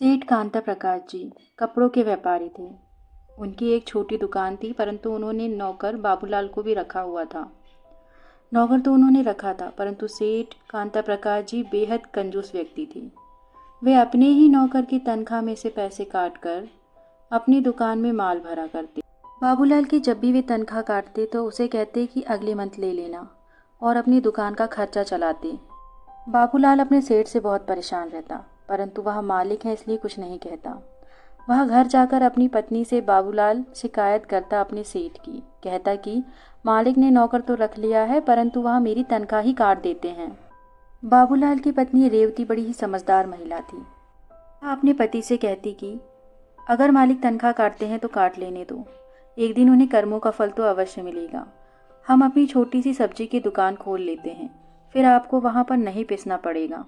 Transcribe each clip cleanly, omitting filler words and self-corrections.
सेठ कांता प्रकाश जी कपड़ों के व्यापारी थे। उनकी एक छोटी दुकान थी, परंतु उन्होंने नौकर बाबूलाल को भी रखा हुआ था। नौकर तो उन्होंने रखा था, परंतु सेठ कांता प्रकाश जी बेहद कंजूस व्यक्ति थे। वे अपने ही नौकर की तनख्वाह में से पैसे काट कर अपनी दुकान में माल भरा करते। बाबूलाल की जब भी वे तनख्वाह काटते तो उसे कहते कि अगले मंथ ले लेना, और अपनी दुकान का खर्चा चलाते। बाबूलाल अपने सेठ से बहुत परेशान रहता, परंतु वह मालिक है इसलिए कुछ नहीं कहता। वह घर जाकर अपनी पत्नी से बाबूलाल शिकायत करता अपने सेठ की। कहता कि मालिक ने नौकर तो रख लिया है, परंतु वह मेरी तनख्वाह ही काट देते हैं। बाबूलाल की पत्नी रेवती बड़ी ही समझदार महिला थी। वह अपने पति से कहती कि अगर मालिक तनख्वाह काटते हैं तो काट लेने दो, एक दिन उन्हें कर्मों का फल तो अवश्य मिलेगा। हम अपनी छोटी सी सब्जी की दुकान खोल लेते हैं, फिर आपको वहाँ पर नहीं पिसना पड़ेगा।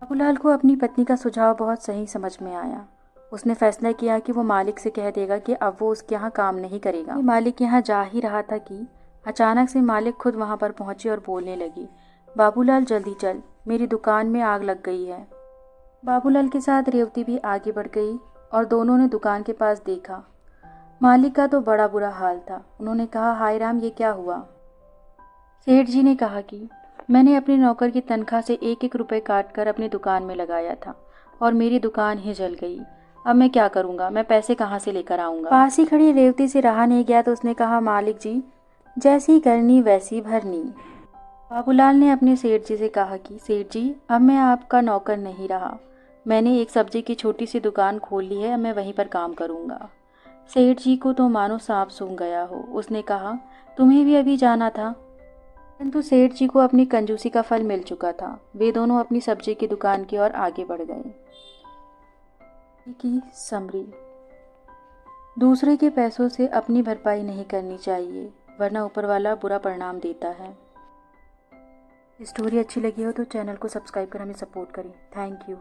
बाबूलाल को अपनी पत्नी का सुझाव बहुत सही समझ में आया। उसने फैसला किया कि वो मालिक से कह देगा कि अब वो उसके यहाँ काम नहीं करेगा। मालिक यहाँ जा ही रहा था कि अचानक से मालिक खुद वहाँ पर पहुंची और बोलने लगी, बाबूलाल जल्दी चल, मेरी दुकान में आग लग गई है। बाबूलाल के साथ रेवती भी आगे बढ़ गई और दोनों ने दुकान के पास देखा। मालिक का तो बड़ा बुरा हाल था। उन्होंने कहा, हाय राम, ये क्या हुआ। सेठ जी ने कहा कि मैंने अपने नौकर की तनख्वाह से एक एक रुपए काट कर अपनी दुकान में लगाया था और मेरी दुकान ही जल गई। अब मैं क्या करूँगा, मैं पैसे कहाँ से लेकर आऊँगा। पास ही खड़ी रेवती से रहा नहीं गया तो उसने कहा, मालिक जी, जैसी करनी वैसी भरनी। बाबूलाल ने अपने सेठ जी से कहा कि सेठ जी, अब मैं आपका नौकर नहीं रहा। मैंने एक सब्जी की छोटी सी दुकान खोल ली है, अब मैं वहीं पर काम करूँगा। सेठ जी को तो मानो सांप सूंघ गया हो। उसने कहा, तुम्हें भी अभी जाना था। परंतु सेठ जी को अपनी कंजूसी का फल मिल चुका था। वे दोनों अपनी सब्जी की दुकान की ओर आगे बढ़ गए। की समरी, दूसरे के पैसों से अपनी भरपाई नहीं करनी चाहिए, वरना ऊपर वाला बुरा परिणाम देता है। स्टोरी अच्छी लगी हो तो चैनल को सब्सक्राइब कर हमें सपोर्ट करें। Thank you.